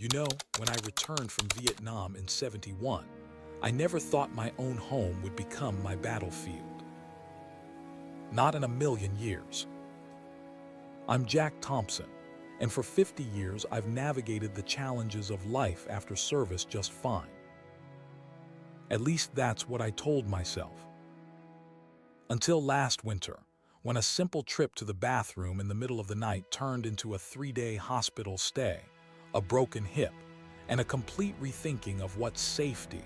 You know, when I returned from Vietnam in '71, I never thought my own home would become my battlefield. Not in a million years. I'm Jack Thompson, and for 50 years I've navigated the challenges of life after service just fine. At least that's what I told myself. Until last winter, when a simple trip to the bathroom in the middle of the night turned into a 3-day hospital stay, a broken hip, and a complete rethinking of what safety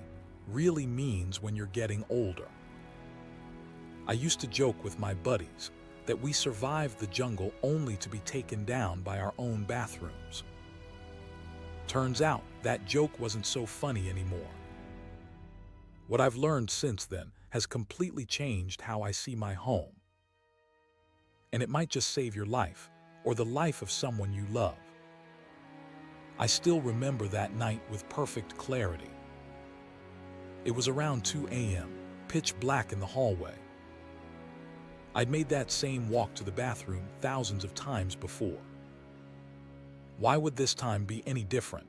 really means when you're getting older. I used to joke with my buddies that we survived the jungle only to be taken down by our own bathrooms. Turns out that joke wasn't so funny anymore. What I've learned since then has completely changed how I see my home. And it might just save your life, or the life of someone you love. I still remember that night with perfect clarity. It was around 2 a.m., pitch black in the hallway. I'd made that same walk to the bathroom thousands of times before. Why would this time be any different?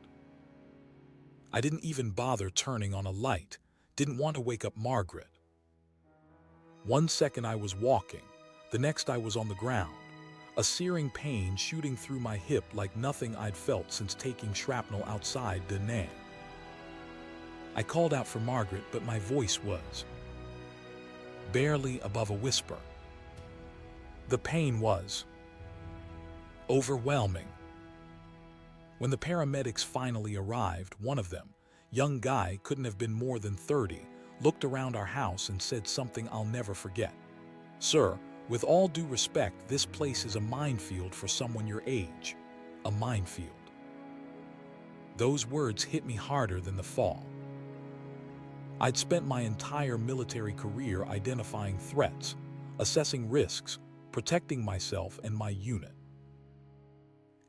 I didn't even bother turning on a light, didn't want to wake up Margaret. One second I was walking, the next I was on the ground, a searing pain shooting through my hip like nothing I'd felt since taking shrapnel outside Da Nang. I called out for Margaret, but my voice was barely above a whisper. The pain was overwhelming. When the paramedics finally arrived, one of them, young guy, couldn't have been more than 30, looked around our house and said something I'll never forget. "Sir, with all due respect, this place is a minefield for someone your age. A minefield." Those words hit me harder than the fall. I'd spent my entire military career identifying threats, assessing risks, protecting myself and my unit.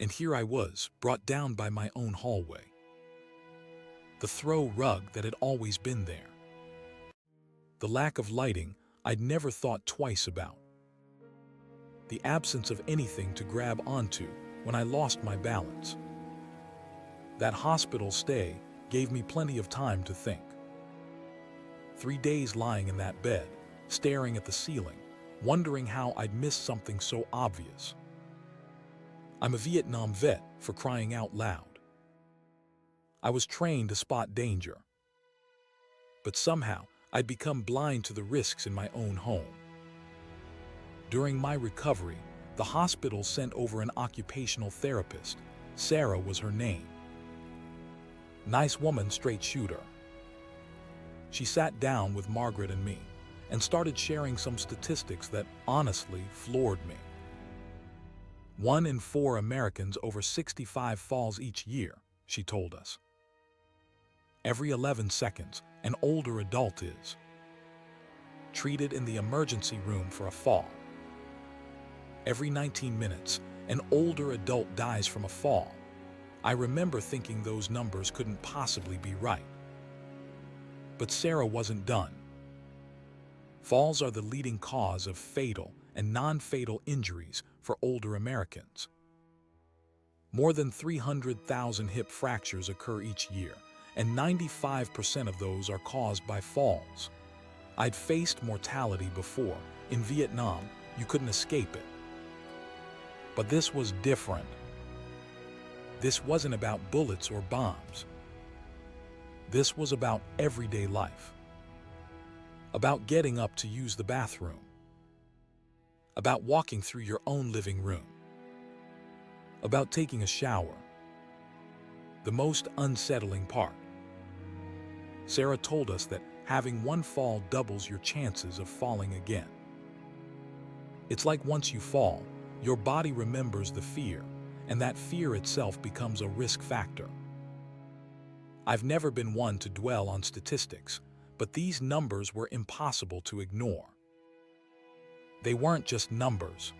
And here I was, brought down by my own hallway. The throw rug that had always been there. The lack of lighting I'd never thought twice about. The absence of anything to grab onto when I lost my balance. That hospital stay gave me plenty of time to think. 3 days lying in that bed, staring at the ceiling, wondering how I'd missed something so obvious. I'm a Vietnam vet, for crying out loud. I was trained to spot danger. But somehow, I'd become blind to the risks in my own home. During my recovery, the hospital sent over an occupational therapist. Sarah was her name. Nice woman, straight shooter. She sat down with Margaret and me and started sharing some statistics that honestly floored me. 1 in 4 Americans over 65 falls each year, she told us. Every 11 seconds, an older adult is treated in the emergency room for a fall. Every 19 minutes, an older adult dies from a fall. I remember thinking those numbers couldn't possibly be right. But Sarah wasn't done. Falls are the leading cause of fatal and non-fatal injuries for older Americans. More than 300,000 hip fractures occur each year, and 95% of those are caused by falls. I'd faced mortality before. In Vietnam, you couldn't escape it. But this was different. This wasn't about bullets or bombs. This was about everyday life. About getting up to use the bathroom. About walking through your own living room. About taking a shower. The most unsettling part. Sarah told us that having one fall doubles your chances of falling again. It's like once you fall, your body remembers the fear, and that fear itself becomes a risk factor. I've never been one to dwell on statistics, but these numbers were impossible to ignore. They weren't just numbers.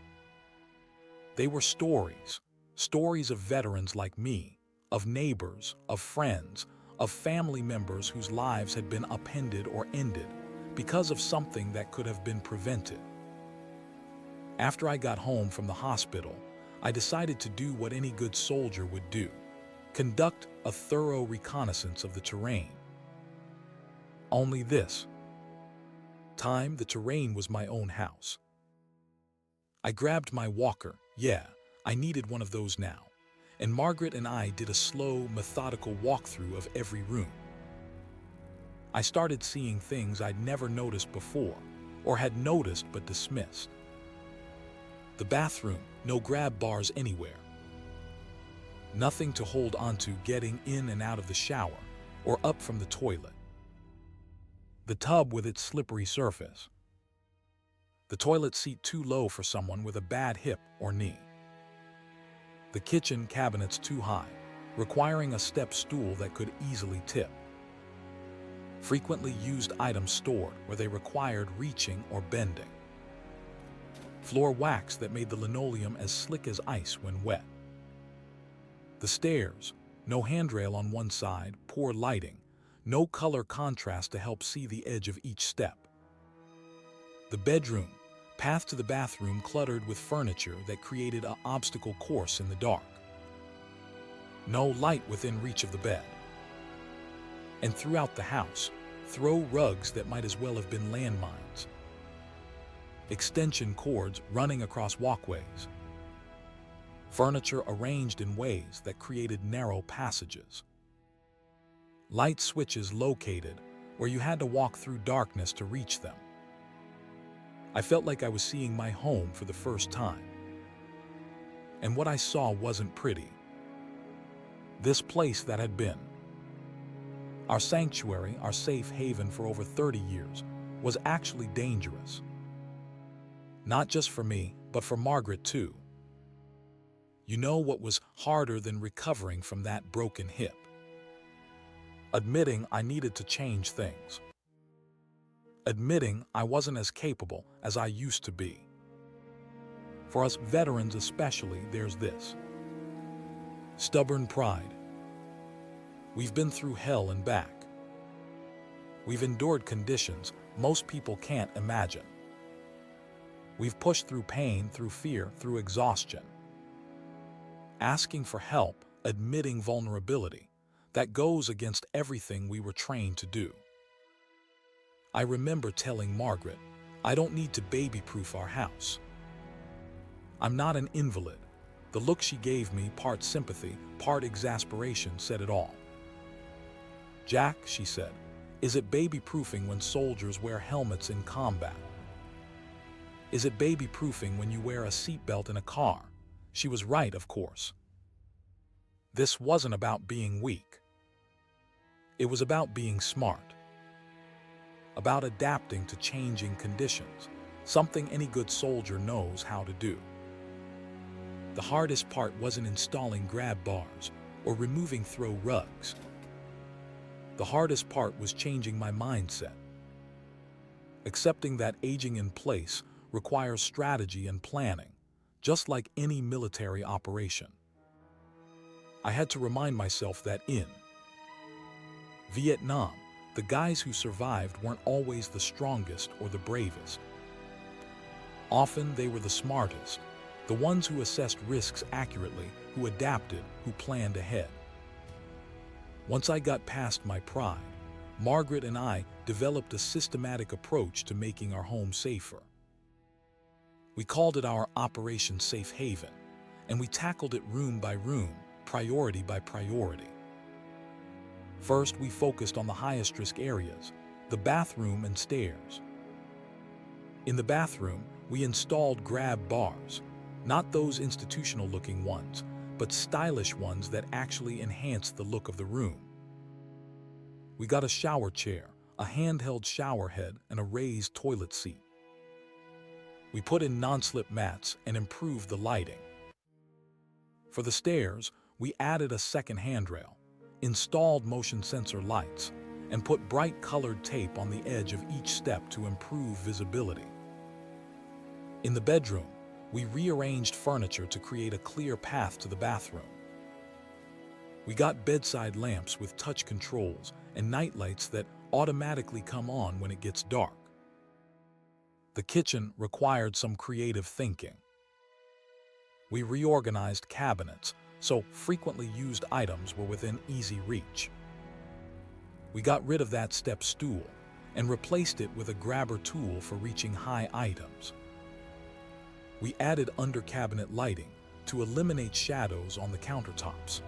They were stories. Stories of veterans like me, of neighbors, of friends, of family members whose lives had been upended or ended because of something that could have been prevented. After I got home from the hospital, I decided to do what any good soldier would do. conduct a thorough reconnaissance of the terrain. Only this time, the terrain was my own house. I grabbed my walker, yeah, I needed one of those now, and Margaret and I did a slow, methodical walkthrough of every room. I started seeing things I'd never noticed before, or had noticed but dismissed. The bathroom, no grab bars anywhere. Nothing to hold onto getting in and out of the shower, or up from the toilet. The tub with its slippery surface. The toilet seat too low for someone with a bad hip or knee. The kitchen cabinets too high, requiring a step stool that could easily tip. Frequently used items stored where they required reaching or bending. Floor wax that made the linoleum as slick as ice when wet. The stairs, no handrail on one side, poor lighting, no color contrast to help see the edge of each step. The bedroom, path to the bathroom cluttered with furniture that created an obstacle course in the dark. No light within reach of the bed. And throughout the house, throw rugs that might as well have been landmines. Extension cords running across walkways. Furniture arranged in ways that created narrow passages. Light switches located where you had to walk through darkness to reach them. I felt like I was seeing my home for the first time. And what I saw wasn't pretty. This place that had been our sanctuary, our safe haven for over 30 years, was actually dangerous. Not just for me, but for Margaret too. You know what was harder than recovering from that broken hip? Admitting I needed to change things. Admitting I wasn't as capable as I used to be. For us veterans especially, there's this stubborn pride. We've been through hell and back. We've endured conditions most people can't imagine. We've pushed through pain, through fear, through exhaustion. Asking for help, admitting vulnerability, that goes against everything we were trained to do. I remember telling Margaret, I don't need to baby-proof our house. I'm not an invalid. The look she gave me, part sympathy, part exasperation, said it all. Jack, she said, is it baby-proofing when soldiers wear helmets in combat? Is it baby-proofing when you wear a seatbelt in a car? She was right, of course. This wasn't about being weak. It was about being smart. About adapting to changing conditions, something any good soldier knows how to do. The hardest part wasn't installing grab bars or removing throw rugs. The hardest part was changing my mindset. Accepting that aging in place requires strategy and planning, just like any military operation. I had to remind myself that in Vietnam, the guys who survived weren't always the strongest or the bravest. Often they were the smartest, the ones who assessed risks accurately, who adapted, who planned ahead. Once I got past my pride, Margaret and I developed a systematic approach to making our home safer. We called it our Operation Safe Haven, and we tackled it room by room, priority by priority. First, we focused on the highest risk areas, the bathroom and stairs. In the bathroom, we installed grab bars, not those institutional-looking ones, but stylish ones that actually enhanced the look of the room. We got a shower chair, a handheld shower head, and a raised toilet seat. We put in non-slip mats and improved the lighting. For the stairs, we added a second handrail, installed motion sensor lights, and put bright colored tape on the edge of each step to improve visibility. In the bedroom, we rearranged furniture to create a clear path to the bathroom. We got bedside lamps with touch controls and nightlights that automatically come on when it gets dark. The kitchen required some creative thinking. We reorganized cabinets, so frequently used items were within easy reach. We got rid of that step stool and replaced it with a grabber tool for reaching high items. We added under-cabinet lighting to eliminate shadows on the countertops.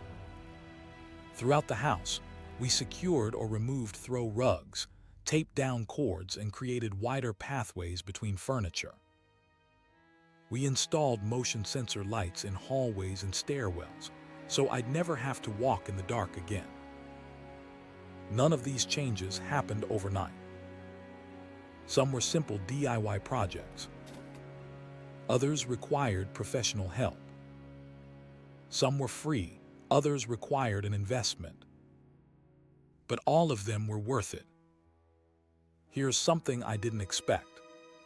Throughout the house, we secured or removed throw rugs, taped down cords, and created wider pathways between furniture. We installed motion sensor lights in hallways and stairwells, so I'd never have to walk in the dark again. None of these changes happened overnight. Some were simple DIY projects. Others required professional help. Some were free, others required an investment. But all of them were worth it. Here's something I didn't expect.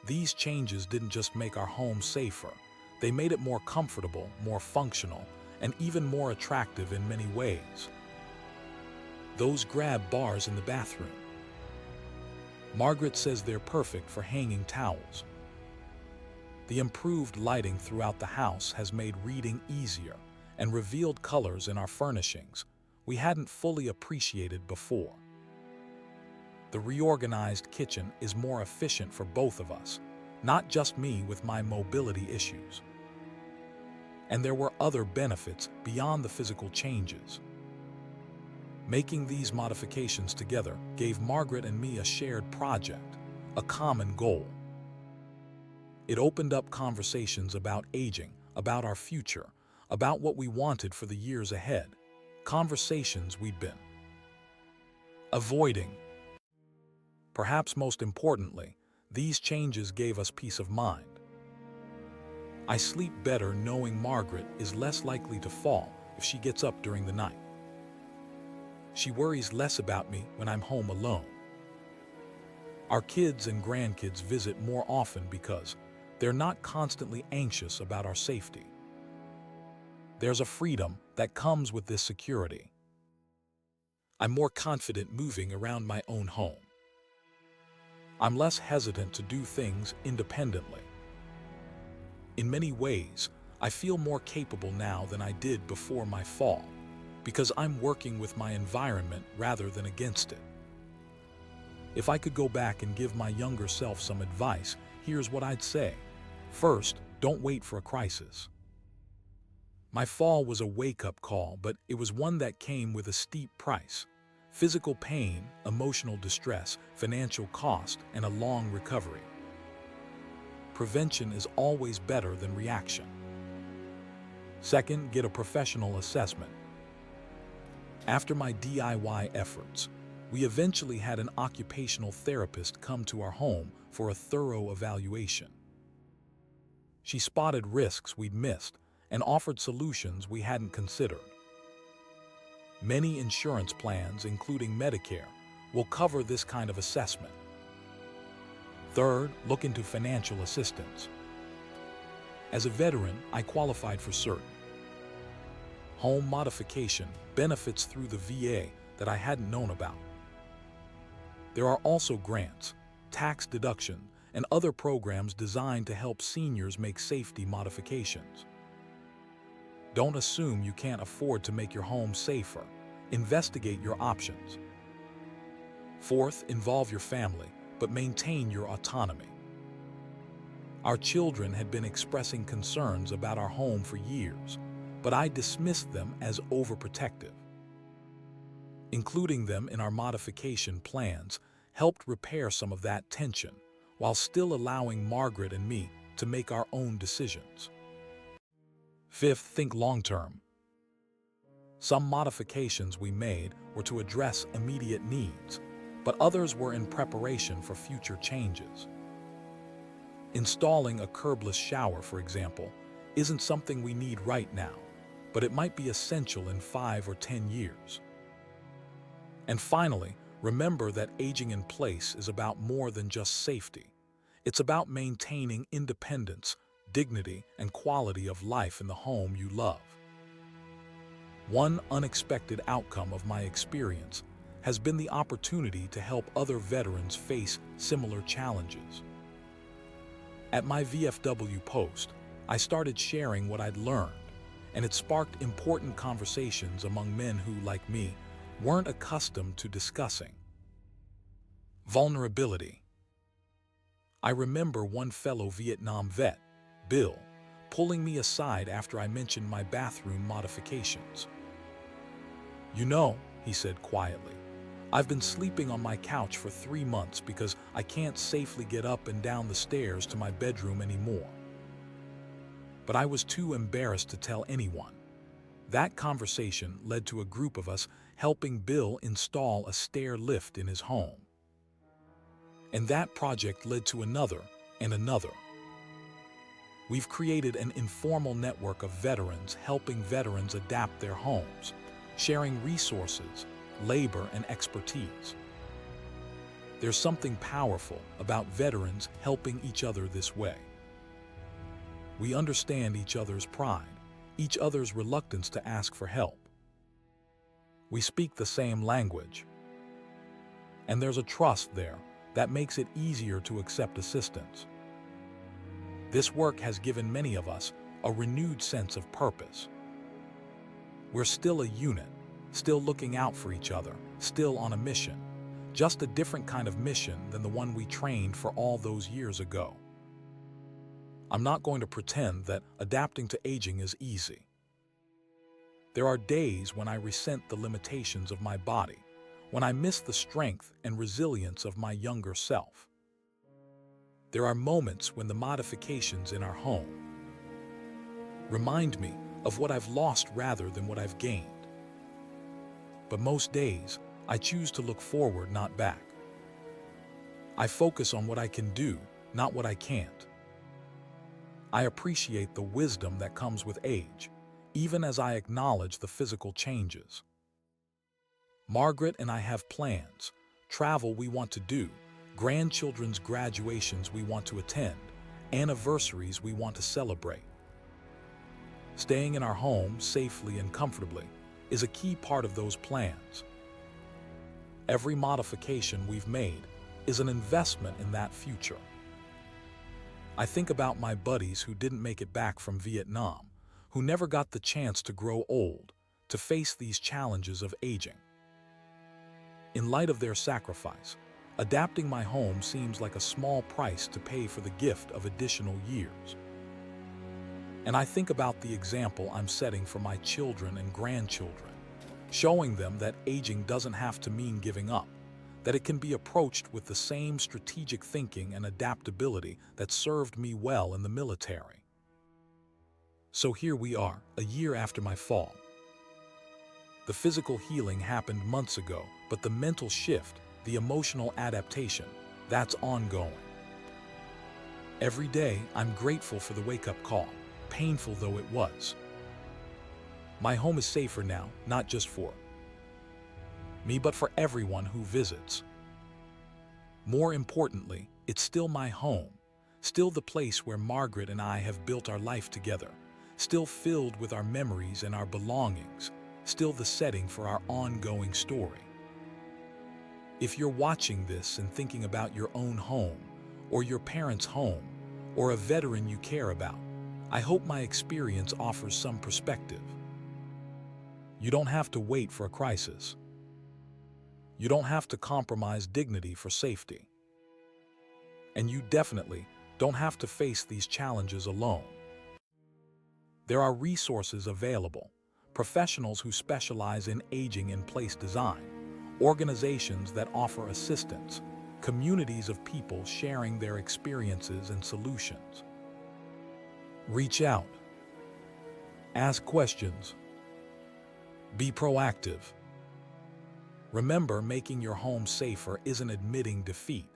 These changes didn't just make our home safer, they made it more comfortable, more functional, and even more attractive in many ways. Those grab bars in the bathroom. Margaret says they're perfect for hanging towels. The improved lighting throughout the house has made reading easier and revealed colors in our furnishings we hadn't fully appreciated before. The reorganized kitchen is more efficient for both of us, not just me with my mobility issues. And there were other benefits beyond the physical changes. Making these modifications together gave Margaret and me a shared project, a common goal. It opened up conversations about aging, about our future, about what we wanted for the years ahead, conversations we'd been avoiding. Perhaps most importantly, these changes gave us peace of mind. I sleep better knowing Margaret is less likely to fall if she gets up during the night. She worries less about me when I'm home alone. Our kids and grandkids visit more often because they're not constantly anxious about our safety. There's a freedom that comes with this security. I'm more confident moving around my own home. I'm less hesitant to do things independently. In many ways, I feel more capable now than I did before my fall, because I'm working with my environment rather than against it. If I could go back and give my younger self some advice, here's what I'd say. First, don't wait for a crisis. My fall was a wake-up call, but it was one that came with a steep price. Physical pain, emotional distress, financial cost, and a long recovery. Prevention is always better than reaction. Second, get a professional assessment. After my DIY efforts, we eventually had an occupational therapist come to our home for a thorough evaluation. She spotted risks we'd missed and offered solutions we hadn't considered. Many insurance plans, including Medicare, will cover this kind of assessment. Third, look into financial assistance. As a veteran, I qualified for certain home modification benefits through the VA that I hadn't known about. There are also grants, tax deduction, and other programs designed to help seniors make safety modifications. Don't assume you can't afford to make your home safer. Investigate your options. Fourth, involve your family, but maintain your autonomy. Our children had been expressing concerns about our home for years, but I dismissed them as overprotective. Including them in our modification plans helped repair some of that tension, while still allowing Margaret and me to make our own decisions. Fifth, think long-term. Some modifications we made were to address immediate needs, but others were in preparation for future changes. Installing a curbless shower, for example, isn't something we need right now, but it might be essential in 5 or 10 years. And finally, remember that aging in place is about more than just safety. It's about maintaining independence, dignity, and quality of life in the home you love. One unexpected outcome of my experience has been the opportunity to help other veterans face similar challenges. At my VFW post, I started sharing what I'd learned, and it sparked important conversations among men who, like me, weren't accustomed to discussing vulnerability. I remember one fellow Vietnam vet, Bill, pulling me aside after I mentioned my bathroom modifications. "You know," he said quietly, "I've been sleeping on my couch for 3 months because I can't safely get up and down the stairs to my bedroom anymore." But I was too embarrassed to tell anyone. That conversation led to a group of us helping Bill install a stair lift in his home. And that project led to another and another. We've created an informal network of veterans helping veterans adapt their homes, sharing resources, labor, and expertise. There's something powerful about veterans helping each other this way. We understand each other's pride, each other's reluctance to ask for help. We speak the same language. And there's a trust there that makes it easier to accept assistance. This work has given many of us a renewed sense of purpose. We're still a unit, still looking out for each other, still on a mission, just a different kind of mission than the one we trained for all those years ago. I'm not going to pretend that adapting to aging is easy. There are days when I resent the limitations of my body, when I miss the strength and resilience of my younger self. There are moments when the modifications in our home remind me of what I've lost rather than what I've gained. But most days, I choose to look forward, not back. I focus on what I can do, not what I can't. I appreciate the wisdom that comes with age, even as I acknowledge the physical changes. Margaret and I have plans, travel we want to do, grandchildren's graduations we want to attend, anniversaries we want to celebrate. Staying in our home safely and comfortably is a key part of those plans. Every modification we've made is an investment in that future. I think about my buddies who didn't make it back from Vietnam, who never got the chance to grow old, to face these challenges of aging. In light of their sacrifice, adapting my home seems like a small price to pay for the gift of additional years. And I think about the example I'm setting for my children and grandchildren, showing them that aging doesn't have to mean giving up, that it can be approached with the same strategic thinking and adaptability that served me well in the military. So here we are, a year after my fall. The physical healing happened months ago, but the mental shift, the emotional adaptation, that's ongoing. Every day, I'm grateful for the wake-up call, painful though it was. My home is safer now, not just for me, but for everyone who visits. More importantly, it's still my home, still the place where Margaret and I have built our life together, still filled with our memories and our belongings, still the setting for our ongoing story. If you're watching this and thinking about your own home, or your parents' home, or a veteran you care about, I hope my experience offers some perspective. You don't have to wait for a crisis. You don't have to compromise dignity for safety. And you definitely don't have to face these challenges alone. There are resources available, professionals who specialize in aging-in-place design, organizations that offer assistance, communities of people sharing their experiences and solutions. Reach out. Ask questions. Be proactive. Remember, making your home safer isn't admitting defeat.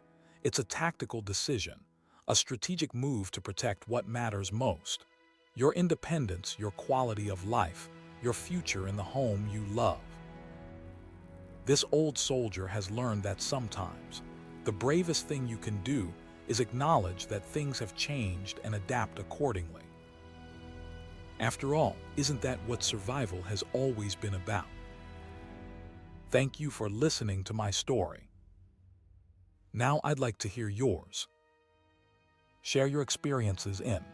It's a tactical decision, a strategic move to protect what matters most: your independence, your quality of life, your future in the home you love. This old soldier has learned that sometimes the bravest thing you can do is acknowledge that things have changed and adapt accordingly. After all, isn't that what survival has always been about? Thank you for listening to my story. Now I'd like to hear yours. Share your experiences in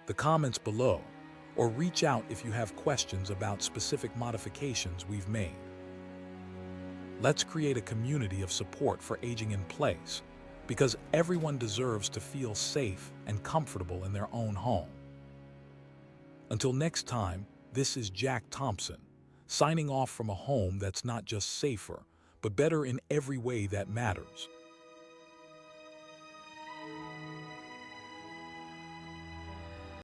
the comments below, or reach out if you have questions about specific modifications we've made. Let's create a community of support for aging in place, because everyone deserves to feel safe and comfortable in their own home. Until next time, this is Jack Thompson, signing off from a home that's not just safer, but better in every way that matters.